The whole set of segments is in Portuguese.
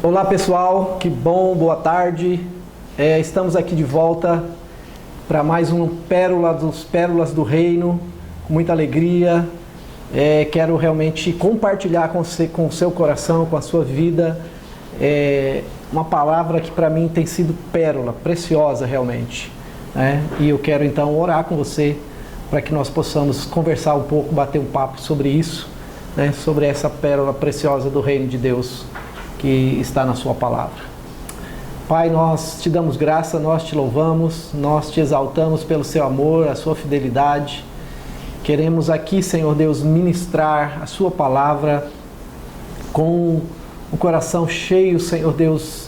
Olá pessoal, que bom, boa tarde. Estamos aqui de volta para mais um Pérolas do Reino, com muita alegria. Quero realmente compartilhar com o seu coração, com a sua vida, uma palavra que para mim tem sido pérola, preciosa realmente. E eu quero então orar com você para que nós possamos conversar um pouco, bater um papo sobre isso, sobre essa pérola preciosa do Reino de Deus que está na sua palavra. Pai, nós te damos graça, nós te louvamos, nós te exaltamos pelo seu amor, a sua fidelidade. Queremos aqui, Senhor Deus, ministrar a sua palavra com o coração cheio, Senhor Deus,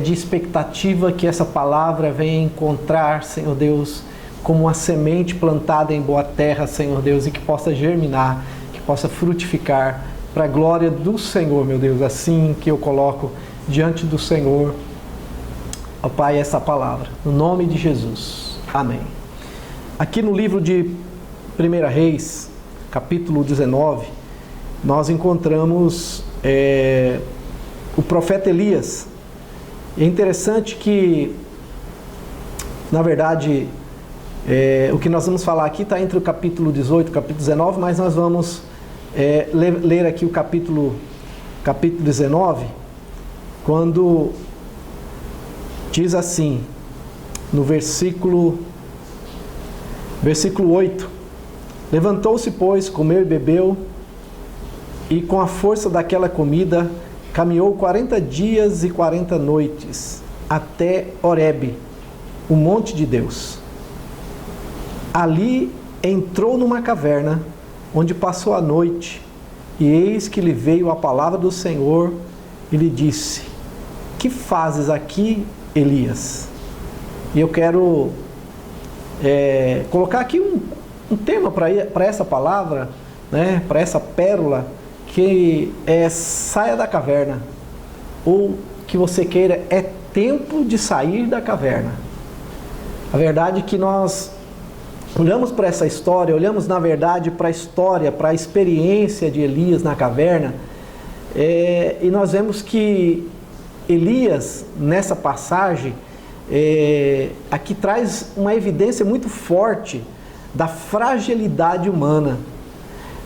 de expectativa que essa palavra venha encontrar, Senhor Deus, como uma semente plantada em boa terra, Senhor Deus, e que possa germinar, que possa frutificar para a glória do Senhor, meu Deus. Assim que eu coloco diante do Senhor, ó Pai, essa palavra, no nome de Jesus. Amém. Aqui no livro de 1 Reis, capítulo 19, nós encontramos o profeta Elias. É interessante que, na verdade, o que nós vamos falar aqui está entre o capítulo 18 e o capítulo 19, mas nós vamos ler aqui o capítulo 19, quando diz assim, no versículo 8: levantou-se, pois, comeu e bebeu, e com a força daquela comida caminhou 40 dias e 40 noites até Horebe, o monte de Deus. Ali entrou numa caverna, onde passou a noite, e eis que lhe veio a palavra do Senhor, e lhe disse: que fazes aqui, Elias? E eu quero colocar aqui um tema para essa palavra, para essa pérola, que saia da caverna, ou que você queira, é tempo de sair da caverna. A verdade é que nós olhamos para essa história, olhamos na verdade para a história, para a experiência de Elias na caverna, e nós vemos que Elias, nessa passagem, aqui traz uma evidência muito forte da fragilidade humana.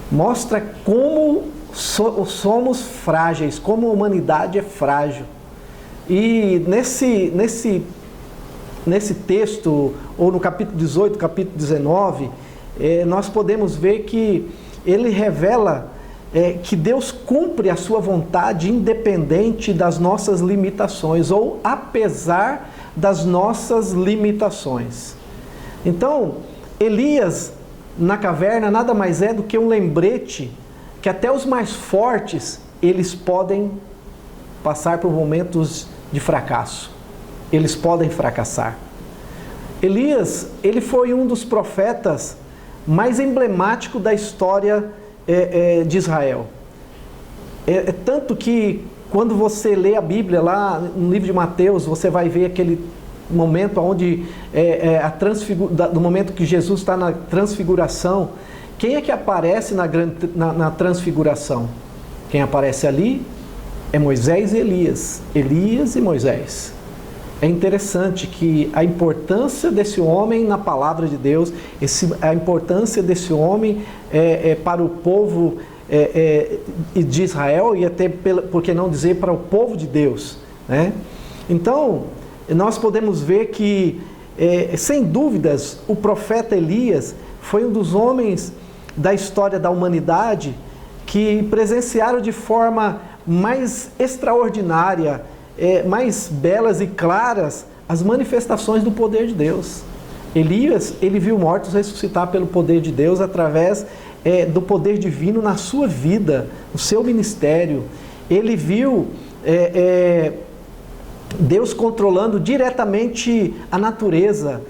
Mostra como somos frágeis, como a humanidade é frágil. E nesse texto, ou no capítulo 18, capítulo 19, nós podemos ver que ele revela que Deus cumpre a sua vontade independente das nossas limitações, ou apesar das nossas limitações. Então, Elias na caverna nada mais é do que um lembrete que até os mais fortes, eles podem passar por momentos de fracasso. Eles podem fracassar. Elias, ele foi um dos profetas mais emblemáticos da história de Israel. Tanto que quando você lê a Bíblia lá no livro de Mateus, você vai ver aquele momento onde do momento que Jesus está na transfiguração. Quem é que aparece na transfiguração? Quem aparece ali é Moisés e Elias. Elias e Moisés. É interessante que a importância desse homem na palavra de Deus, a importância desse homem para o povo de Israel, e até, por que não dizer, para o povo de Deus, Então, nós podemos ver que, sem dúvidas, o profeta Elias foi um dos homens da história da humanidade que presenciaram de forma mais extraordinária, mais belas e claras, as manifestações do poder de Deus. Elias, ele viu mortos ressuscitar pelo poder de Deus, através do poder divino na sua vida, no seu ministério. Ele viu Deus controlando diretamente a natureza,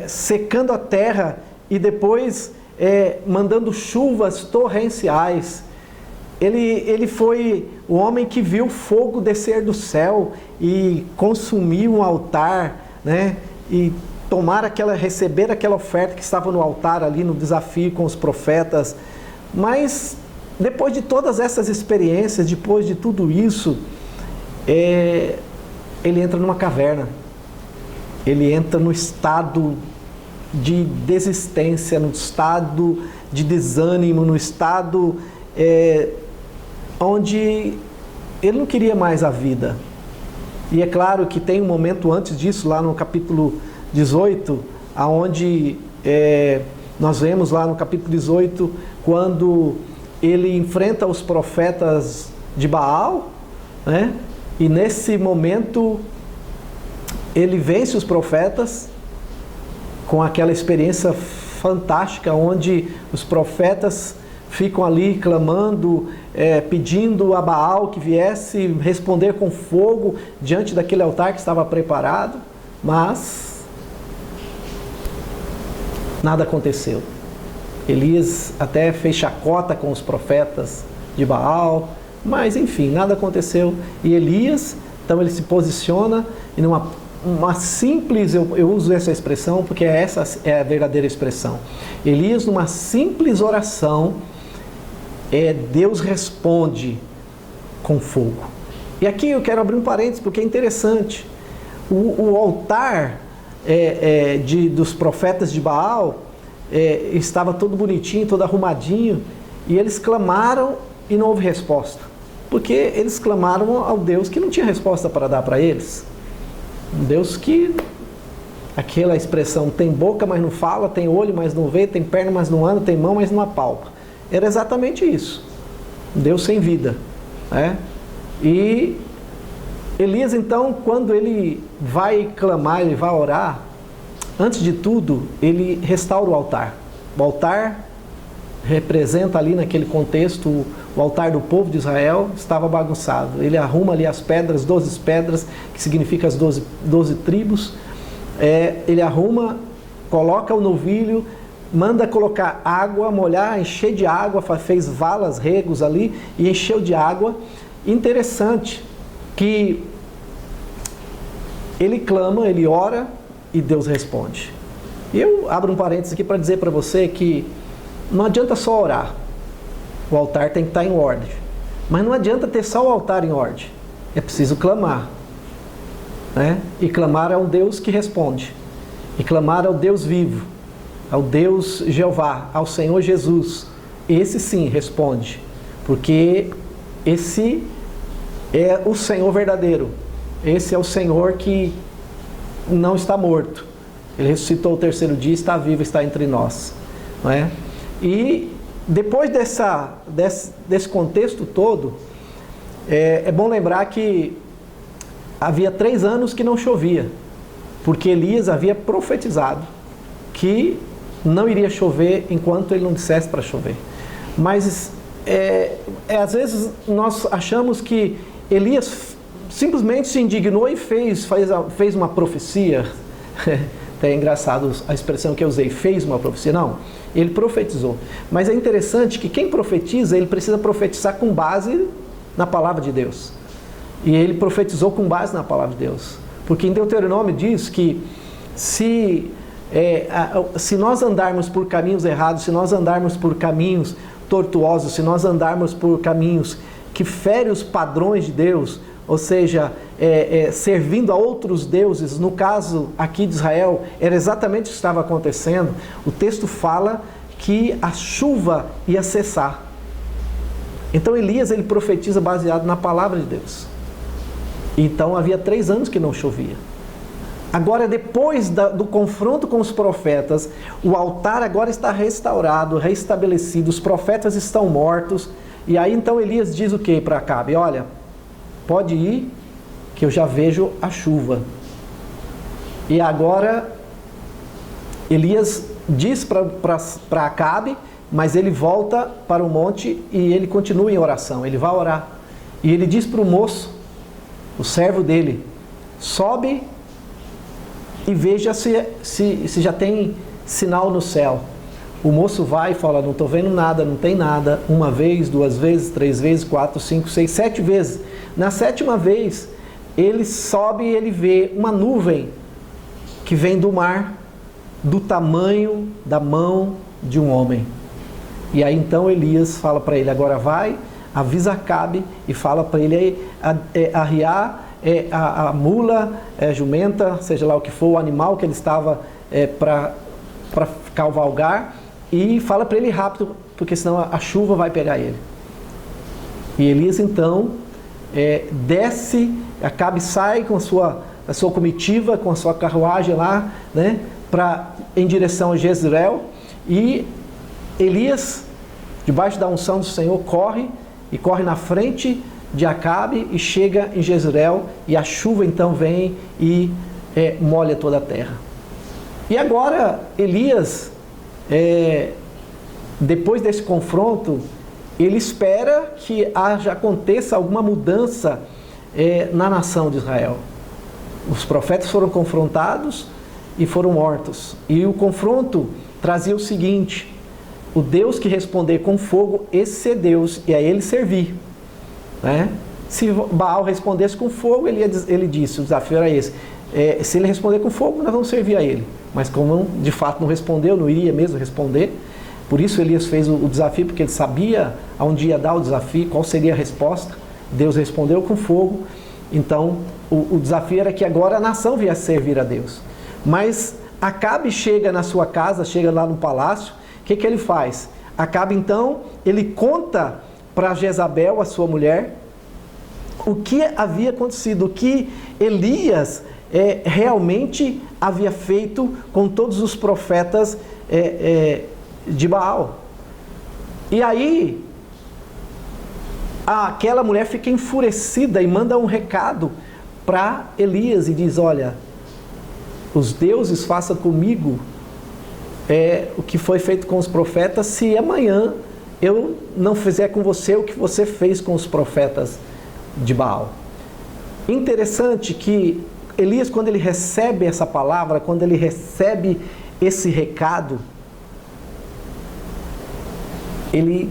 secando a terra e depois mandando chuvas torrenciais. Ele foi o homem que viu fogo descer do céu e consumir um altar, e receber aquela oferta que estava no altar ali no desafio com os profetas. Mas depois de todas essas experiências, depois de tudo isso, ele entra numa caverna, ele entra no estado de desistência, no estado de desânimo, no estado onde ele não queria mais a vida. E é claro que tem um momento antes disso, lá no capítulo 18, onde nós vemos lá no capítulo 18, quando ele enfrenta os profetas de Baal, né? E nesse momento ele vence os profetas com aquela experiência fantástica, onde os profetas ficam ali clamando, pedindo a Baal que viesse responder com fogo diante daquele altar que estava preparado, mas nada aconteceu. Elias até fez chacota com os profetas de Baal, mas enfim, nada aconteceu. E Elias, então ele se posiciona em uma simples, eu uso essa expressão porque essa é a verdadeira expressão. Elias, numa simples oração, Deus responde com fogo. E aqui eu quero abrir um parênteses porque é interessante. O altar dos profetas de Baal estava todo bonitinho, todo arrumadinho, e eles clamaram e não houve resposta. Porque eles clamaram ao Deus que não tinha resposta para dar para eles. Um Deus que, aquela expressão, tem boca, mas não fala, tem olho, mas não vê, tem perna, mas não anda, tem mão, mas não apalpa. Era exatamente isso. Um Deus sem vida. E Elias, então, quando ele vai clamar, ele vai orar, antes de tudo, ele restaura o altar. O altar representa ali naquele contexto, o altar do povo de Israel estava bagunçado. Ele arruma ali as pedras, 12 pedras, que significa as 12 tribos. Ele arruma, coloca o novilho, manda colocar água, molhar, encher de água, fez valas, regos ali e encheu de água. Interessante que ele clama, ele ora e Deus responde. E eu abro um parênteses aqui para dizer para você que não adianta só orar. O altar tem que estar em ordem. Mas não adianta ter só o altar em ordem. É preciso clamar. E clamar ao Deus que responde. E clamar ao Deus vivo. Ao Deus Jeová, ao Senhor Jesus. Esse sim responde. Porque esse é o Senhor verdadeiro. Esse é o Senhor que não está morto. Ele ressuscitou o terceiro dia, está vivo, está entre nós. E depois desse contexto todo, é bom lembrar que havia 3 anos que não chovia, porque Elias havia profetizado que não iria chover enquanto ele não dissesse para chover. Mas às vezes nós achamos que Elias simplesmente se indignou e fez uma profecia. É engraçado a expressão que eu usei, fez uma profecia. Não, ele profetizou. Mas é interessante que quem profetiza, ele precisa profetizar com base na palavra de Deus. E ele profetizou com base na palavra de Deus. Porque em Deuteronômio diz que se nós andarmos por caminhos errados, se nós andarmos por caminhos tortuosos, se nós andarmos por caminhos que ferem os padrões de Deus, ou seja, servindo a outros deuses, no caso aqui de Israel, era exatamente o que estava acontecendo. O texto fala que a chuva ia cessar. Então Elias, ele profetiza baseado na palavra de Deus. Então havia 3 anos que não chovia. Agora, depois do confronto com os profetas, o altar agora está restaurado, restabelecido, os profetas estão mortos. E aí então Elias diz o que para Acabe? Olha, pode ir, que eu já vejo a chuva. E agora, Elias diz para Acabe, mas ele volta para o monte e ele continua em oração, ele vai orar. E ele diz para o moço, o servo dele, sobe e veja se já tem sinal no céu. O moço vai e fala, não estou vendo nada, não tem nada. 1 vez, 2 vezes, 3 vezes, 4, 5, 6, 7 vezes. Na 7ª vez, ele sobe e ele vê uma nuvem que vem do mar, do tamanho da mão de um homem. E aí então Elias fala para ele, agora vai, avisa Acabe e fala para ele arriar a mula, jumenta, seja lá o que for, o animal que ele estava para cavalgar, e fala para ele ir rápido, porque senão a chuva vai pegar ele. E Elias então desce, Acabe sai com a sua comitiva, com a sua carruagem lá, né, em direção a Jezreel, e Elias, debaixo da unção do Senhor, corre na frente de Acabe e chega em Jezreel, e a chuva então vem e molha toda a terra. E agora Elias, depois desse confronto, ele espera que aconteça alguma mudança na nação de Israel. Os profetas foram confrontados e foram mortos. E o confronto trazia o seguinte: o Deus que responder com fogo, esse é Deus, e a ele servir. Né? Se Baal respondesse com fogo, ele disse, o desafio era esse: se ele responder com fogo, nós vamos servir a ele. Mas como de fato não respondeu, não iria mesmo responder, por isso Elias fez o desafio, porque ele sabia aonde ia dar o desafio, qual seria a resposta. Deus respondeu com fogo. Então o desafio era que agora a nação viesse servir a Deus. Mas Acabe chega na sua casa, chega lá no palácio. O que ele faz? Acabe então, ele conta para Jezabel, a sua mulher, o que havia acontecido, o que Elias realmente havia feito com todos os profetas de Baal. E aí aquela mulher fica enfurecida e manda um recado para Elias e diz: olha, os deuses façam comigo o que foi feito com os profetas, se amanhã eu não fizer com você o que você fez com os profetas de Baal. Interessante que Elias, quando ele recebe essa palavra, quando ele recebe esse recado, ele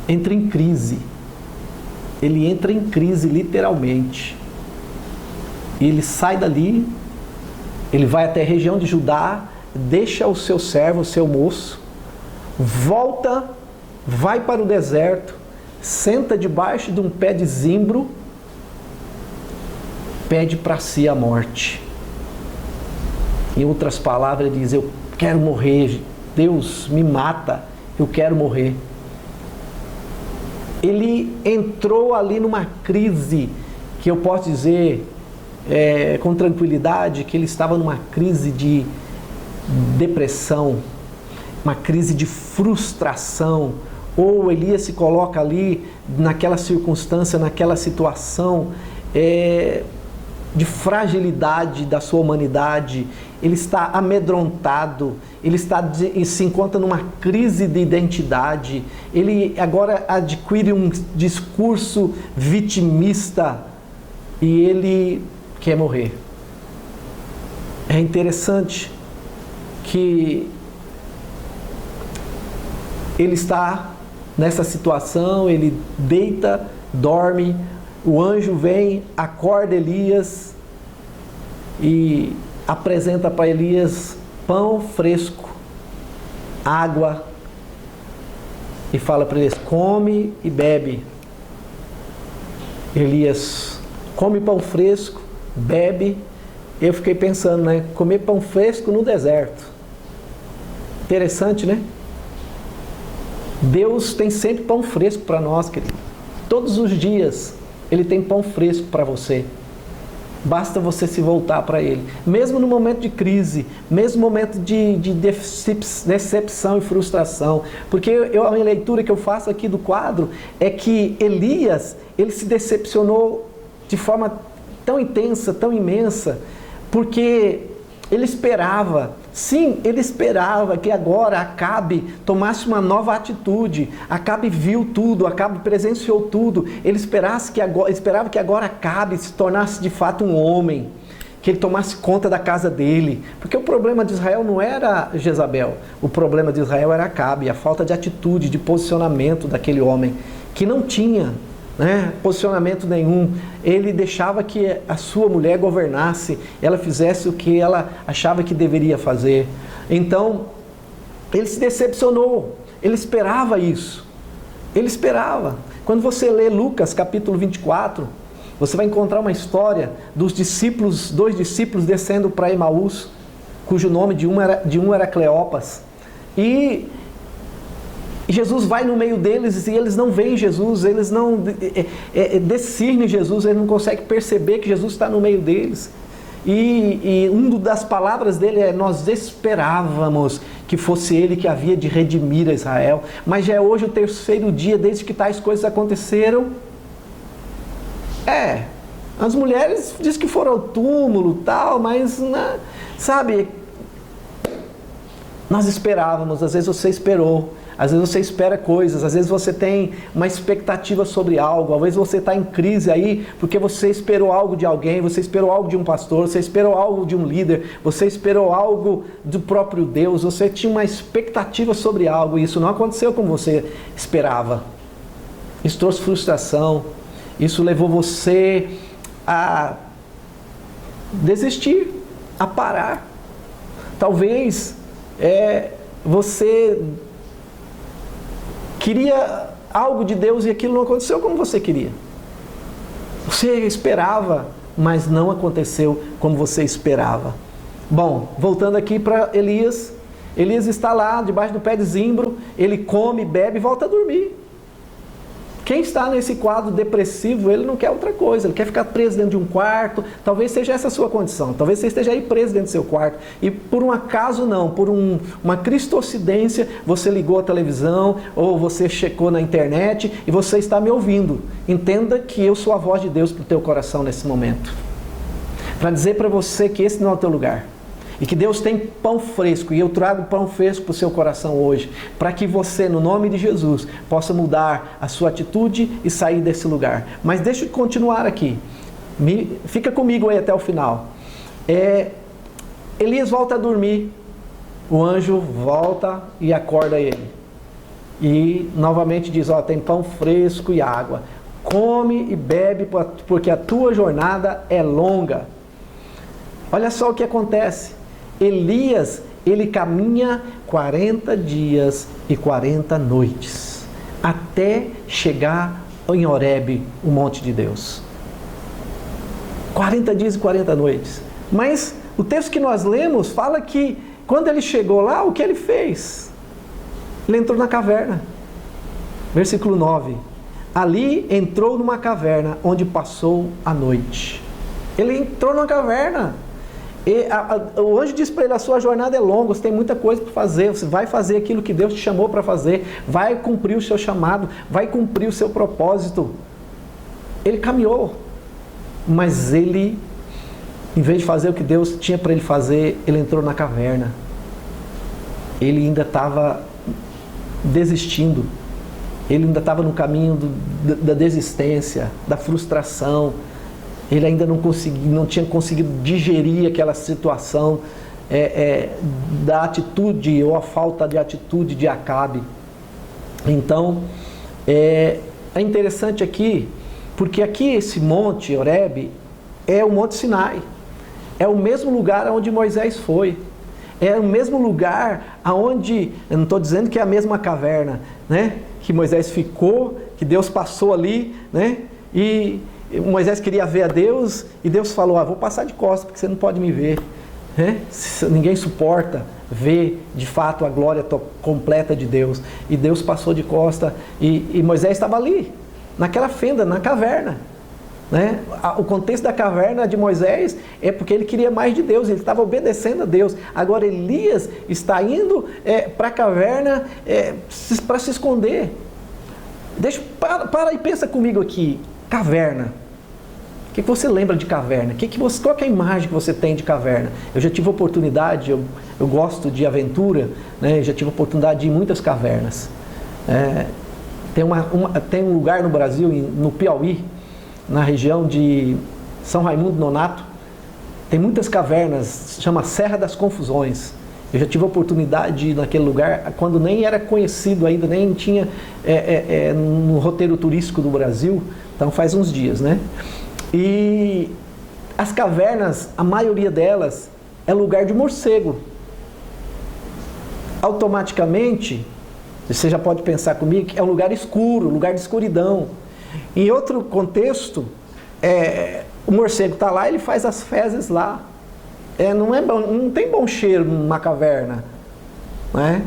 entra em crise. Ele entra em crise literalmente. E ele sai dali, ele vai até a região de Judá, deixa o seu servo, o seu moço, volta, vai para o deserto, senta debaixo de um pé de zimbro, pede para si a morte. Em outras palavras, ele diz: eu quero morrer, Deus me mata, eu quero morrer. Ele entrou ali numa crise, que eu posso dizer com tranquilidade, que ele estava numa crise de depressão, uma crise de frustração. Ou Elias se coloca ali naquela circunstância, naquela situação de fragilidade da sua humanidade. Ele está amedrontado, ele se encontra numa crise de identidade. Ele agora adquire um discurso vitimista e ele quer morrer. É interessante que ele está nessa situação, ele deita, dorme, o anjo vem, acorda Elias e apresenta para Elias pão fresco, água, e fala para Elias: come e bebe. Elias come pão fresco, bebe. Eu fiquei pensando, né? Comer pão fresco no deserto. Interessante, né? Deus tem sempre pão fresco para nós, querido. Todos os dias Ele tem pão fresco para você. Basta você se voltar para Ele. Mesmo no momento de crise, mesmo no momento de decepção e frustração. Porque a minha leitura que eu faço aqui do quadro é que Elias, ele se decepcionou de forma tão intensa, tão imensa, porque ele esperava, sim, ele esperava que agora Acabe tomasse uma nova atitude. Acabe viu tudo, Acabe presenciou tudo. Ele esperava que agora Acabe se tornasse de fato um homem, que ele tomasse conta da casa dele. Porque o problema de Israel não era Jezabel, o problema de Israel era Acabe, a falta de atitude, de posicionamento daquele homem, que não tinha posicionamento nenhum. Ele deixava que a sua mulher governasse, ela fizesse o que ela achava que deveria fazer. Então, ele se decepcionou, ele esperava isso, ele esperava. Quando você lê Lucas capítulo 24, você vai encontrar uma história dos discípulos, 2 discípulos descendo para Emaús, cujo nome de um era Cleopas. E Jesus vai no meio deles e eles não veem Jesus, eles não discernem Jesus, eles não conseguem perceber que Jesus está no meio deles. E uma das palavras dele é: nós esperávamos que fosse ele que havia de redimir a Israel, mas já é hoje o 3º dia desde que tais coisas aconteceram. As mulheres dizem que foram ao túmulo tal, mas sabe, nós esperávamos. Às vezes você esperou, às vezes você espera coisas, às vezes você tem uma expectativa sobre algo, às vezes você está em crise aí, porque você esperou algo de alguém, você esperou algo de um pastor, você esperou algo de um líder, você esperou algo do próprio Deus, você tinha uma expectativa sobre algo, e isso não aconteceu como você esperava. Isso trouxe frustração, isso levou você a desistir, a parar. Talvez você queria algo de Deus e aquilo não aconteceu como você queria. Você esperava, mas não aconteceu como você esperava. Bom, voltando aqui para Elias. Elias está lá, debaixo do pé de zimbro, ele come, bebe e volta a dormir. Quem está nesse quadro depressivo, ele não quer outra coisa, ele quer ficar preso dentro de um quarto. Talvez seja essa a sua condição, talvez você esteja aí preso dentro do seu quarto, e por um acaso não, por uma cristocidência, você ligou a televisão, ou você checou na internet, e você está me ouvindo. Entenda que eu sou a voz de Deus para o teu coração nesse momento, para dizer para você que esse não é o teu lugar, e que Deus tem pão fresco, e eu trago pão fresco para o seu coração hoje, para que você, no nome de Jesus, possa mudar a sua atitude e sair desse lugar. Mas deixa eu continuar aqui, fica comigo aí até o final. Elias volta a dormir, o anjo volta e acorda ele, e novamente diz: tem pão fresco e água, come e bebe, porque a tua jornada é longa. Olha só o que acontece. Elias, ele caminha 40 dias e 40 noites, até chegar em Horebe, o monte de Deus. 40 dias e 40 noites. Mas o texto que nós lemos fala que quando ele chegou lá, o que ele fez? Ele entrou na caverna. Versículo 9. Ali entrou numa caverna onde passou a noite. Ele entrou numa caverna. O anjo disse para ele: a sua jornada é longa, você tem muita coisa para fazer, você vai fazer aquilo que Deus te chamou para fazer, vai cumprir o seu chamado, vai cumprir o seu propósito. Ele caminhou, mas ele, em vez de fazer o que Deus tinha para ele fazer, ele entrou na caverna. Ele ainda estava desistindo, ele ainda estava no caminho da desistência, da frustração. Ele ainda não tinha conseguido digerir aquela situação da atitude ou a falta de atitude de Acabe. Então, é interessante aqui, porque aqui esse monte Horebe é o Monte Sinai. É o mesmo lugar onde Moisés foi. É o mesmo lugar onde, eu não estou dizendo que é a mesma caverna, né, que Moisés ficou, que Deus passou ali, né, e Moisés queria ver a Deus, e Deus falou: vou passar de costas, porque você não pode me ver. Ninguém suporta ver de fato a glória completa de Deus. E Deus passou de costas, e Moisés estava ali, naquela fenda, na caverna. O contexto da caverna de Moisés é porque ele queria mais de Deus, ele estava obedecendo a Deus. Agora Elias está indo para a caverna para se esconder. Para e pensa comigo aqui. Caverna. O que você lembra de caverna? Qual que é a imagem que você tem de caverna? Eu já tive oportunidade, eu gosto de aventura, né? Já tive oportunidade de ir em muitas cavernas. Tem um lugar no Brasil, no Piauí, na região de São Raimundo Nonato, tem muitas cavernas, chama Serra das Confusões. Eu já tive a oportunidade de ir naquele lugar, quando nem era conhecido ainda, nem tinha no roteiro turístico do Brasil, então faz uns dias, né? E as cavernas, a maioria delas, é lugar de morcego. Automaticamente, Você já pode pensar comigo que é um lugar escuro, um lugar de escuridão. Em outro contexto, o morcego está lá, ele faz as fezes lá. Não tem bom cheiro numa caverna. Não é?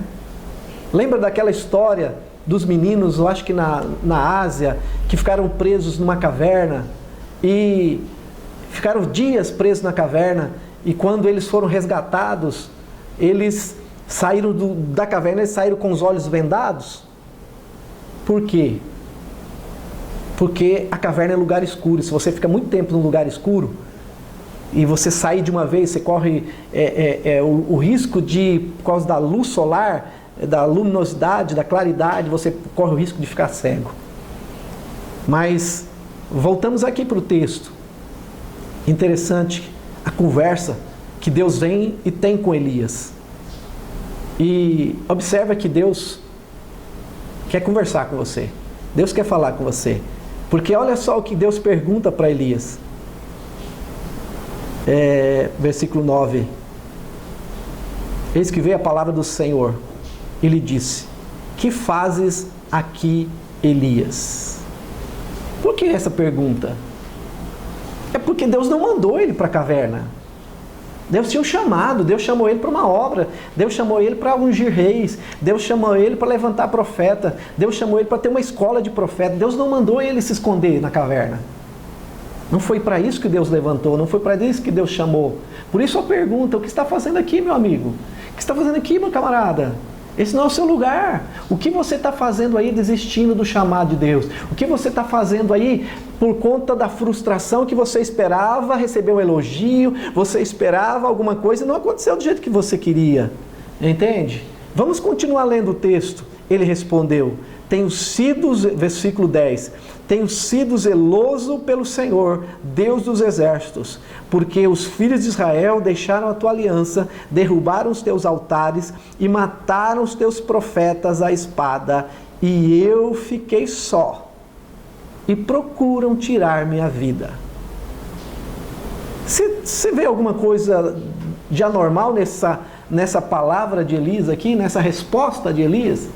Lembra daquela história dos meninos, eu acho que na Ásia, que ficaram presos numa caverna e ficaram dias presos na caverna, e quando eles foram resgatados, eles saíram da caverna, eles saíram com os olhos vendados. Por quê? Porque a caverna é lugar escuro. Se você fica muito tempo num lugar escuro e você sair de uma vez, você corre o risco de, por causa da luz solar, da luminosidade, da claridade, você corre o risco de ficar cego. Mas voltamos aqui para o texto. Interessante a conversa que Deus vem e tem com Elias. E observa que Deus quer conversar com você. Deus quer falar com você. Porque olha só o que Deus pergunta para Elias. Versículo 9. Eis que veio a palavra do Senhor. Ele disse: que fazes aqui, Elias? Por que essa pergunta? É porque Deus não mandou ele para a caverna. Deus tinha um chamado, Deus chamou ele para uma obra, Deus chamou ele para ungir reis, Deus chamou ele para levantar profeta, Deus chamou ele para ter uma escola de profeta. Deus não mandou ele se esconder na caverna. Não foi para isso que Deus levantou, não foi para isso que Deus chamou. Por isso a pergunta: o que está fazendo aqui, meu amigo? O que está fazendo aqui, meu camarada? Esse não é o seu lugar. O que você está fazendo aí desistindo do chamado de Deus? O que você está fazendo aí por conta da frustração que você esperava receber um elogio, você esperava alguma coisa e não aconteceu do jeito que você queria? Entende? Vamos continuar lendo o texto. Ele respondeu: tenho sido, versículo 10, tenho sido zeloso pelo Senhor, Deus dos exércitos, porque os filhos de Israel deixaram a tua aliança, derrubaram os teus altares e mataram os teus profetas à espada, e eu fiquei só, e procuram tirar minha vida. Você vê alguma coisa de anormal nessa palavra de Elias aqui, nessa resposta de Elias?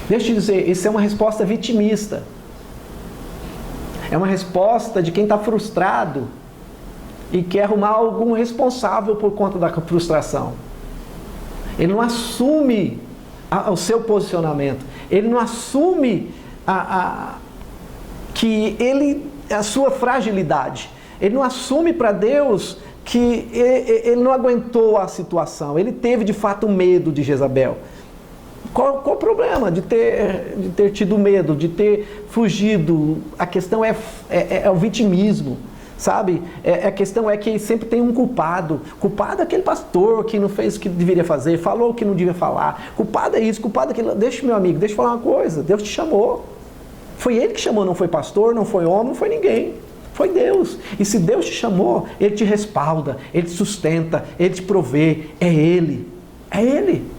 Deixa eu te dizer, isso é uma resposta vitimista. É uma resposta de quem está frustrado e quer arrumar algum responsável por conta da frustração. Ele não assume o seu posicionamento. Ele não assume a sua fragilidade. Ele não assume para Deus que ele não aguentou a situação. Ele teve de fato medo de Jezabel. Qual o problema de ter tido medo, de ter fugido? A questão é o vitimismo, sabe? A questão é que sempre tem um culpado. Culpado é aquele pastor que não fez o que deveria fazer, falou o que não devia falar. Culpado é isso, culpado é aquilo. Deixa, meu amigo, deixa eu falar uma coisa. Deus te chamou. Foi Ele que chamou, não foi pastor, não foi homem, não foi ninguém. Foi Deus. E se Deus te chamou, Ele te respalda, Ele te sustenta, Ele te provê. É Ele. É Ele.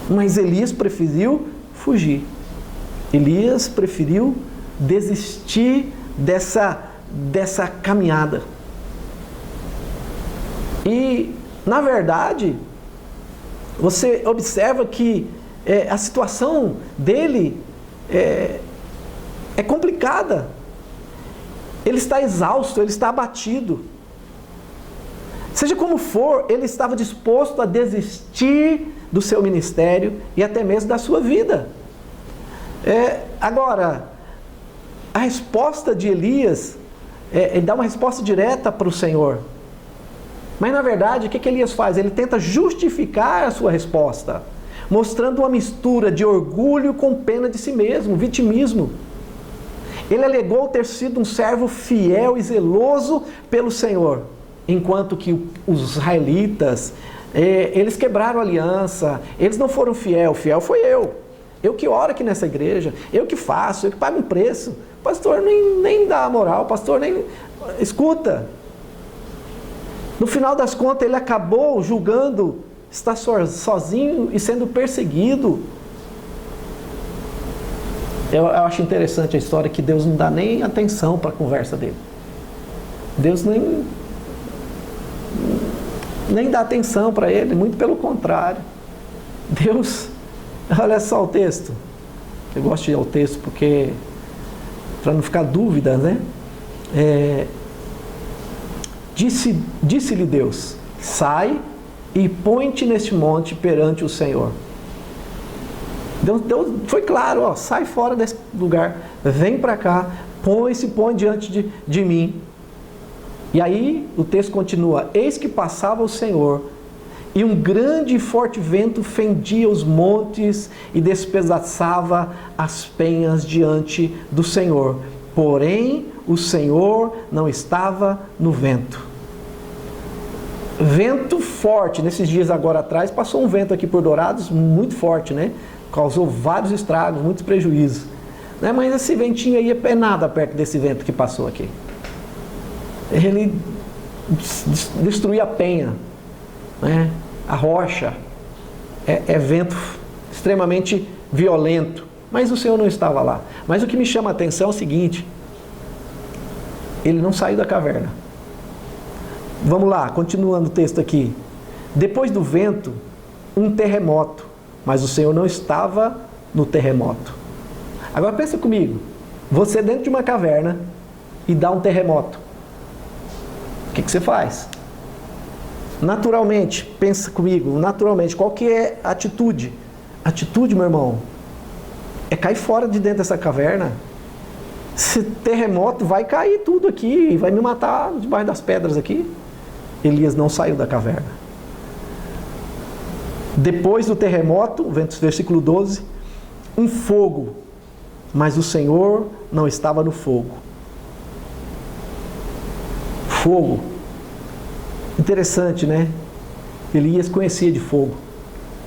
Mas Elias preferiu fugir. Elias preferiu desistir dessa caminhada. E, na verdade, você observa que a situação dele é complicada. Ele está exausto, ele está abatido. Seja como for, ele estava disposto a desistir do seu ministério e até mesmo da sua vida. Agora, a resposta de Elias, ele dá uma resposta direta para o Senhor. Mas na verdade, o que Elias faz? Ele tenta justificar a sua resposta, mostrando uma mistura de orgulho com pena de si mesmo, vitimismo. Ele alegou ter sido um servo fiel e zeloso pelo Senhor, enquanto que os israelitas, eles quebraram a aliança, eles não foram fiel foi eu que oro aqui nessa igreja, eu que faço, eu que pago um preço, o pastor nem dá moral, o pastor nem escuta. No final das contas, ele acabou julgando estar sozinho e sendo perseguido. Eu acho interessante a história que Deus não dá nem atenção para a conversa dele. Deus nem dá atenção para ele, muito pelo contrário. Deus Olha só o texto. Eu gosto de ir ao texto porque, para não ficar dúvida, né? Disse-lhe Deus: sai e põe-te neste monte perante o Senhor. Deus foi claro, ó, sai fora desse lugar, vem para cá, põe diante de mim. E aí o texto continua: eis que passava o Senhor, e um grande e forte vento fendia os montes e despedaçava as penhas diante do Senhor. Porém, o Senhor não estava no vento. Vento forte. Nesses dias agora atrás, passou um vento aqui por Dourados, muito forte, né? Causou vários estragos, muitos prejuízos. Né? Mas esse ventinho aí é nada perto desse vento que passou aqui. Ele destruía a penha, né? A rocha. É vento extremamente violento. Mas o Senhor não estava lá. Mas o que me chama a atenção é o seguinte: ele não saiu da caverna. Vamos lá, continuando o texto aqui. Depois do vento, um terremoto. Mas o Senhor não estava no terremoto. Agora pensa comigo. Você dentro de uma caverna e dá um terremoto. O que você faz? Naturalmente, pensa comigo, naturalmente, qual que é a atitude? A atitude, meu irmão, é cair fora de dentro dessa caverna. Esse terremoto vai cair tudo aqui, vai me matar debaixo das pedras aqui. Elias não saiu da caverna. Depois do terremoto, versículo 12, um fogo, mas o Senhor não estava no fogo. Fogo. Interessante, né? Elias conhecia de fogo.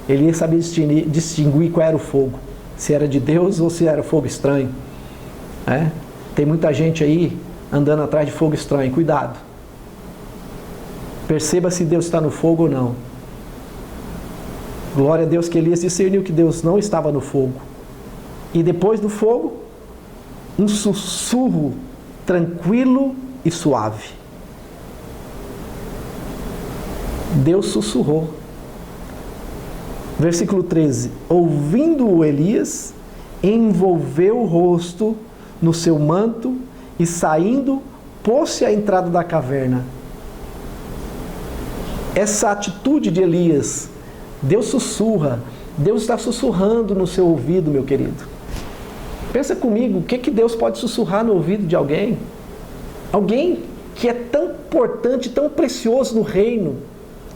Elias sabia distinguir qual era o fogo. Se era de Deus ou se era fogo estranho. Tem muita gente aí andando atrás de fogo estranho. Cuidado. Perceba se Deus está no fogo ou não. Glória a Deus que Elias discerniu que Deus não estava no fogo. E depois do fogo, um sussurro tranquilo e suave. Deus sussurrou. Versículo 13. Ouvindo-o Elias, envolveu o rosto no seu manto e saindo, pôs-se à entrada da caverna. Essa atitude de Elias, Deus sussurra, Deus está sussurrando no seu ouvido, meu querido. Pensa comigo, o que Deus pode sussurrar no ouvido de alguém? Alguém que é tão importante, tão precioso no reino,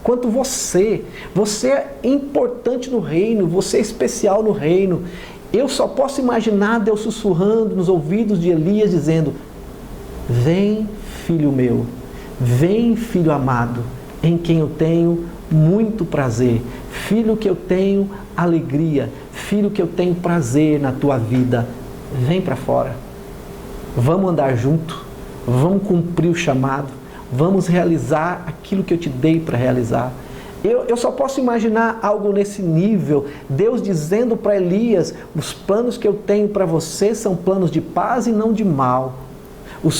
quanto você. Você é importante no reino, você é especial no reino. Eu só posso imaginar Deus sussurrando nos ouvidos de Elias, dizendo: vem, filho meu, vem, filho amado, em quem eu tenho muito prazer, filho que eu tenho alegria, filho que eu tenho prazer na tua vida, vem para fora, vamos andar junto, vamos cumprir o chamado, vamos realizar aquilo que eu te dei para realizar. Eu só posso imaginar algo nesse nível, Deus dizendo para Elias: os planos que eu tenho para você são planos de paz e não de mal. Meus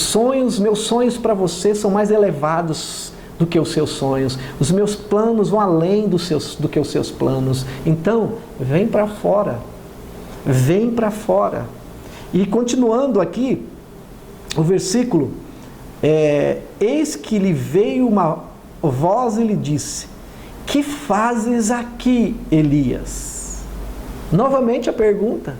sonhos para você são mais elevados do que os seus sonhos. Os meus planos vão além do que os seus planos. Então, vem para fora. Vem para fora. E continuando aqui, o versículo, eis que lhe veio uma voz e lhe disse: que fazes aqui, Elias? Novamente a pergunta.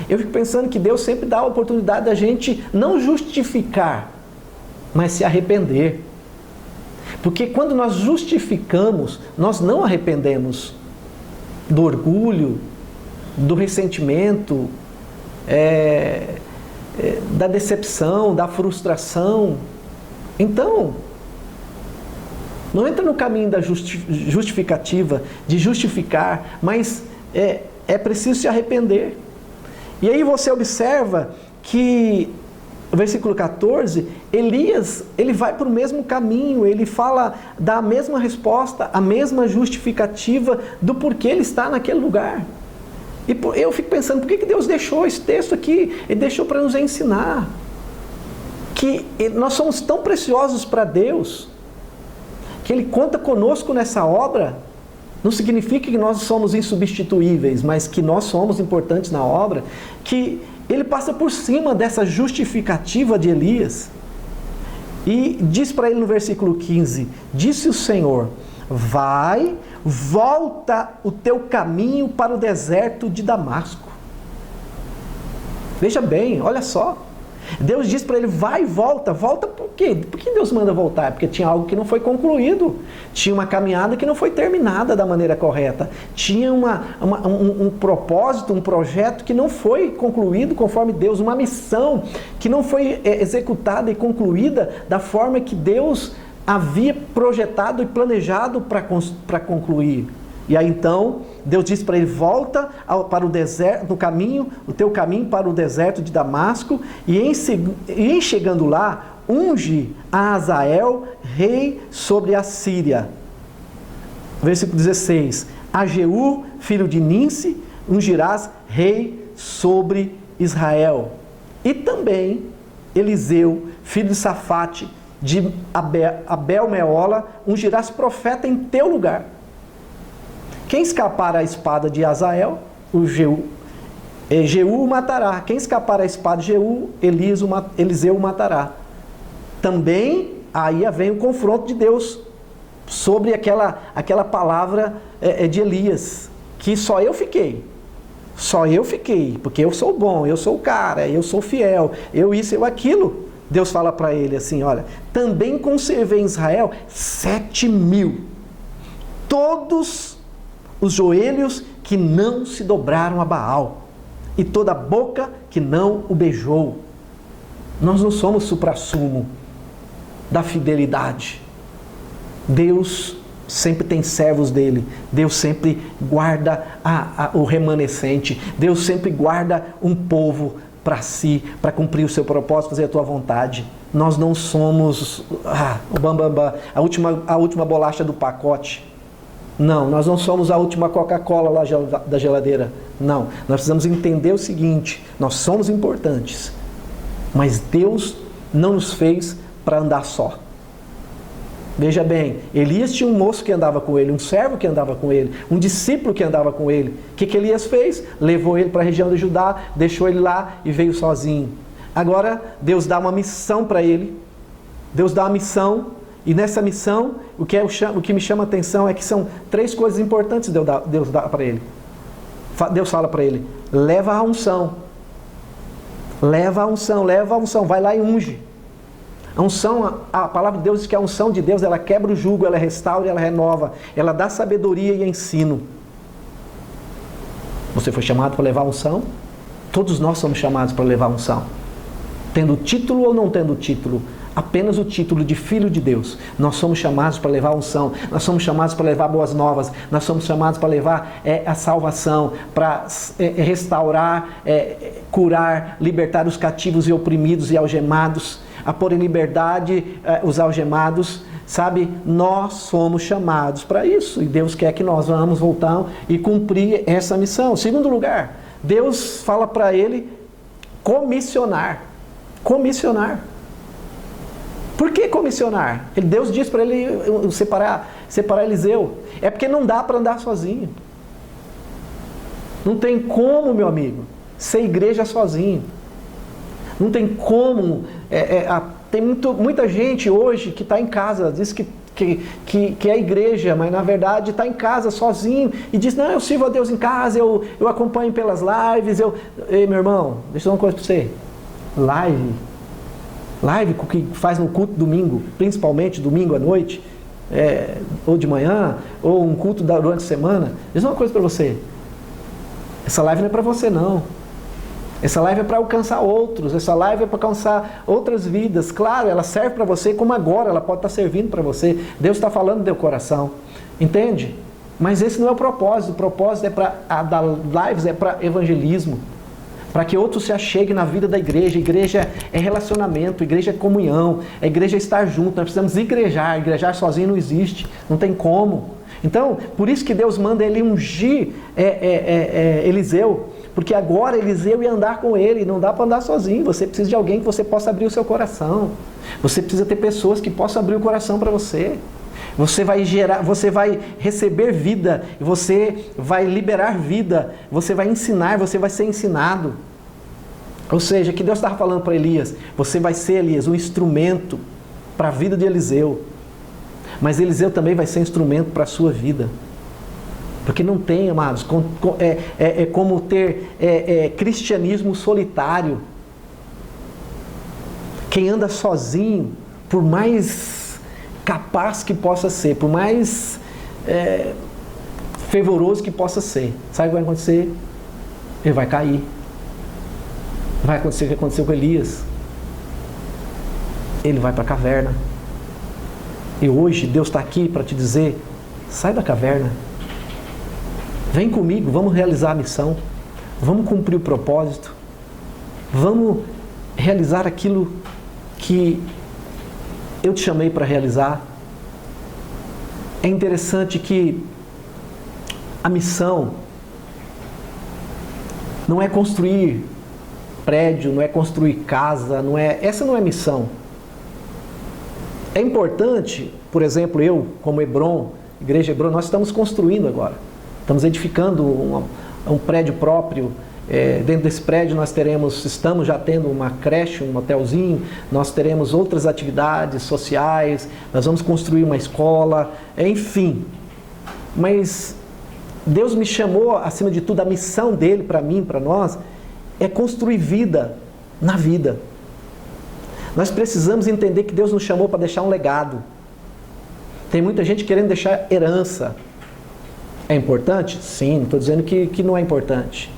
Eu fico pensando que Deus sempre dá a oportunidade da gente não justificar, mas se arrepender. Porque quando nós justificamos, nós não arrependemos do orgulho, do ressentimento, da decepção, da frustração. Então, não entra no caminho da justificativa, de justificar, mas é preciso se arrepender. E aí você observa que, no versículo 14, Elias, ele vai para o mesmo caminho, ele fala da mesma resposta, a mesma justificativa do porquê ele está naquele lugar. E eu fico pensando, por que Deus deixou esse texto aqui? Ele deixou para nos ensinar que nós somos tão preciosos para Deus, que Ele conta conosco nessa obra, Não significa que nós somos insubstituíveis, mas que nós somos importantes na obra, que ele passa por cima dessa justificativa de Elias e diz para ele no versículo 15, disse o Senhor, vai, volta o teu caminho para o deserto de Damasco. Veja bem, olha só. Deus diz para ele, vai e volta. Volta por quê? Por que Deus manda voltar? Porque tinha algo que não foi concluído. Tinha uma caminhada que não foi terminada da maneira correta. Tinha um propósito, um projeto que não foi concluído conforme Deus. Uma missão que não foi executada e concluída da forma que Deus havia projetado e planejado para concluir. E aí então, Deus disse para ele, volta para o deserto, no caminho, o teu caminho para o deserto de Damasco, e em chegando lá, unge a Azael, rei sobre a Síria. Versículo 16, a Jeú, filho de Ninsi, ungirás rei sobre Israel. E também Eliseu, filho de Safate, de Abel-Meola, ungirás profeta em teu lugar. Quem escapar à espada de Azael, Jeú o matará. Quem escapar à espada de Jeú, Eliseu o matará. Também, aí vem o confronto de Deus sobre aquela palavra de Elias, que só eu fiquei, porque eu sou bom, eu sou o cara, eu sou fiel, eu isso, eu aquilo. Deus fala para ele assim, olha, também conservei em Israel 7.000, todos os joelhos que não se dobraram a Baal, e toda a boca que não o beijou. Nós não somos suprassumo da fidelidade. Deus sempre tem servos dele. Deus sempre guarda o remanescente. Deus sempre guarda um povo para si, para cumprir o seu propósito, fazer a tua vontade. Nós não somos o bambambam, a última bolacha do pacote. Não, nós não somos a última Coca-Cola lá da geladeira. Não, nós precisamos entender o seguinte, nós somos importantes, mas Deus não nos fez para andar só. Veja bem, Elias tinha um moço que andava com ele, um servo que andava com ele, um discípulo que andava com ele. O que Elias fez? Levou ele para a região de Judá, deixou ele lá e veio sozinho. Agora, Deus dá uma missão para ele. Deus dá uma missão. E nessa missão, o que me chama a atenção é que são 3 coisas importantes Deus dá para ele. Deus fala para ele, leva a unção, vai lá e unge. A unção, a palavra de Deus diz que a unção de Deus, ela quebra o jugo, ela restaura, ela renova, ela dá sabedoria e ensino. Você foi chamado para levar a unção? Todos nós somos chamados para levar a unção. Tendo título ou não tendo título, apenas o título de filho de Deus. Nós somos chamados para levar a unção, nós somos chamados para levar boas novas, nós somos chamados para levar a salvação, para restaurar, curar, libertar os cativos e oprimidos e algemados, a pôr em liberdade os algemados, sabe? Nós somos chamados para isso e Deus quer que nós vamos voltar e cumprir essa missão. Segundo lugar, Deus fala para ele comissionar. Por que comissionar? Deus diz para ele separar Eliseu. É porque não dá para andar sozinho. Não tem como, meu amigo, ser igreja sozinho. Não tem como. Tem muita gente hoje que está em casa, diz que é igreja, mas na verdade está em casa sozinho e diz, não, eu sirvo a Deus em casa, eu acompanho pelas lives. Ei, meu irmão, deixa eu dar uma coisa para você. Live que faz no culto domingo, principalmente domingo à noite, ou de manhã, ou um culto durante a semana. Diz uma coisa para você, essa live não é para você não, essa live é para alcançar outros, essa live é para alcançar outras vidas. Claro, ela serve para você, como agora ela pode estar servindo para você, Deus está falando do teu coração, entende? Mas esse não é o propósito da lives é para evangelismo, para que outros se acheguem na vida da igreja. Igreja é relacionamento, igreja é comunhão, a igreja é estar junto, nós precisamos igrejar sozinho não existe, não tem como. Então, por isso que Deus manda ele ungir Eliseu, porque agora Eliseu ia andar com ele, não dá para andar sozinho, você precisa de alguém que você possa abrir o seu coração, você precisa ter pessoas que possam abrir o coração para você. Você vai gerar, você vai receber vida, você vai liberar vida, você vai ensinar, você vai ser ensinado. Ou seja, que Deus estava falando para Elias, você vai ser, Elias, um instrumento para a vida de Eliseu. Mas Eliseu também vai ser instrumento para a sua vida. Porque não tem, amados, é como ter cristianismo solitário. Quem anda sozinho, por mais capaz que possa ser, por mais fervoroso que possa ser, sabe o que vai acontecer? Ele vai cair. Vai acontecer o que aconteceu com Elias. Ele vai para a caverna. E hoje Deus está aqui para te dizer, sai da caverna. Vem comigo, vamos realizar a missão. Vamos cumprir o propósito. Vamos realizar aquilo que eu te chamei para realizar. É interessante que a missão não é construir prédio, não é construir casa, essa não é missão. É importante, por exemplo, eu, como Hebron, Igreja Hebron, nós estamos construindo agora. Estamos edificando um prédio próprio. Dentro desse prédio nós estamos já tendo uma creche, um hotelzinho, nós teremos outras atividades sociais, nós vamos construir uma escola, enfim. Mas Deus me chamou, acima de tudo, a missão dele para mim, para nós, é construir vida na vida. Nós precisamos entender que Deus nos chamou para deixar um legado. Tem muita gente querendo deixar herança. É importante? Sim, não estou dizendo que não é importante.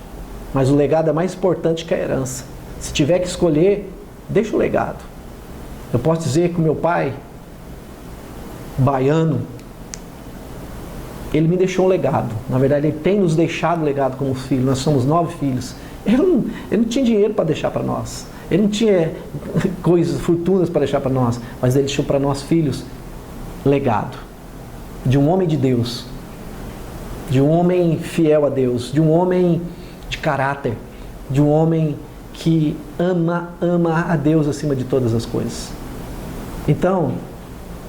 Mas o legado é mais importante que a herança. Se tiver que escolher, deixa o legado. Eu posso dizer que o meu pai, baiano, ele me deixou um legado. Na verdade, ele tem nos deixado legado como filho. Nós somos 9 filhos. Ele não tinha dinheiro para deixar para nós. Ele não tinha coisas, fortunas para deixar para nós. Mas ele deixou para nós filhos legado. De um homem de Deus. De um homem fiel a Deus. De um homem de caráter. De um homem que ama a Deus acima de todas as coisas. Então,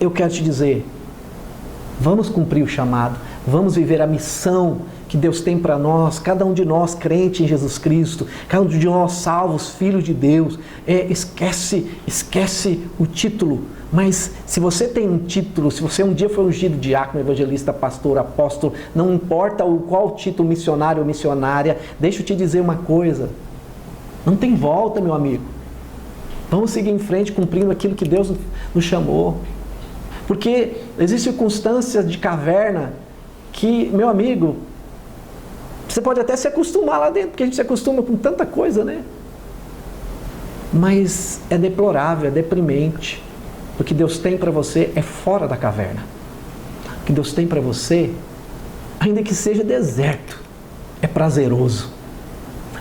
eu quero te dizer, vamos cumprir o chamado. Vamos viver a missão que Deus tem para nós, cada um de nós crente em Jesus Cristo, cada um de nós salvos, filhos de Deus. Esquece o título, mas se você tem um título, se você um dia foi ungido diácono, evangelista, pastor, apóstolo, não importa qual título, missionário ou missionária, deixa eu te dizer uma coisa, não tem volta, meu amigo. Vamos seguir em frente cumprindo aquilo que Deus nos chamou, porque existem circunstâncias de caverna que, meu amigo, você pode até se acostumar lá dentro, porque a gente se acostuma com tanta coisa, né? Mas é deplorável, é deprimente. O que Deus tem para você é fora da caverna. O que Deus tem para você, ainda que seja deserto, é prazeroso.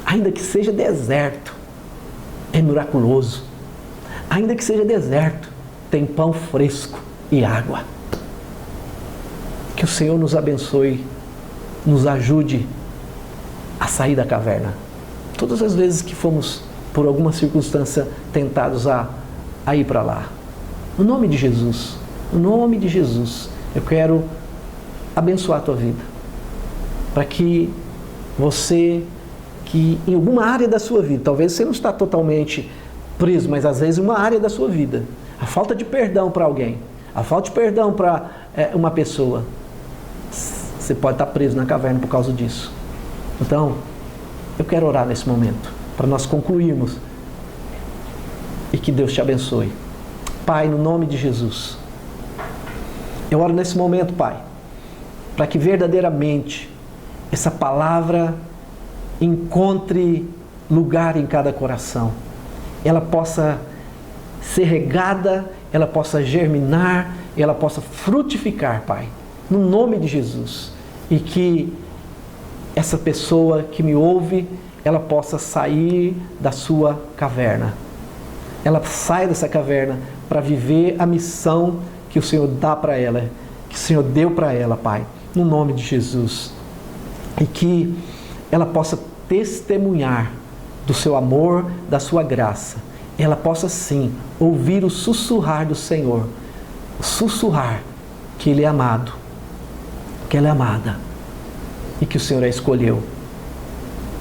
Ainda que seja deserto, é miraculoso. Ainda que seja deserto, tem pão fresco e água. Que o Senhor nos abençoe, nos ajude a sair da caverna. Todas as vezes que fomos, por alguma circunstância, tentados a ir para lá. No nome de Jesus, eu quero abençoar a tua vida. Para que você, que em alguma área da sua vida, talvez você não está totalmente preso, mas às vezes uma área da sua vida, a falta de perdão para alguém, a falta de perdão para uma pessoa, você pode estar preso na caverna por causa disso. Então, eu quero orar nesse momento, para nós concluirmos, e que Deus te abençoe. Pai, no nome de Jesus, eu oro nesse momento, Pai, para que verdadeiramente essa palavra encontre lugar em cada coração, ela possa ser regada, ela possa germinar, ela possa frutificar, Pai, no nome de Jesus, e que essa pessoa que me ouve, ela possa sair da sua caverna. Ela sai dessa caverna para viver a missão que o Senhor dá para ela, que o Senhor deu para ela, Pai, no nome de Jesus. E que ela possa testemunhar do seu amor, da sua graça. Ela possa sim ouvir o sussurrar do Senhor, o sussurrar que que ele é amado, que ela é amada e que o Senhor a escolheu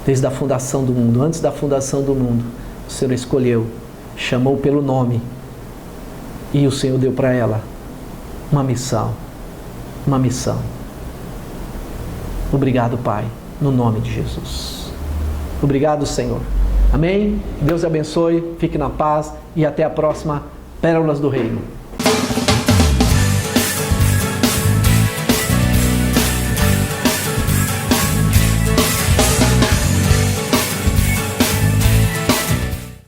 desde a fundação do mundo, antes da fundação do mundo. O Senhor a escolheu, chamou pelo nome e o Senhor deu para ela uma missão. Obrigado, Pai, no nome de Jesus. Obrigado, Senhor. Amém? Deus abençoe, fique na paz e até a próxima Pérolas do Reino.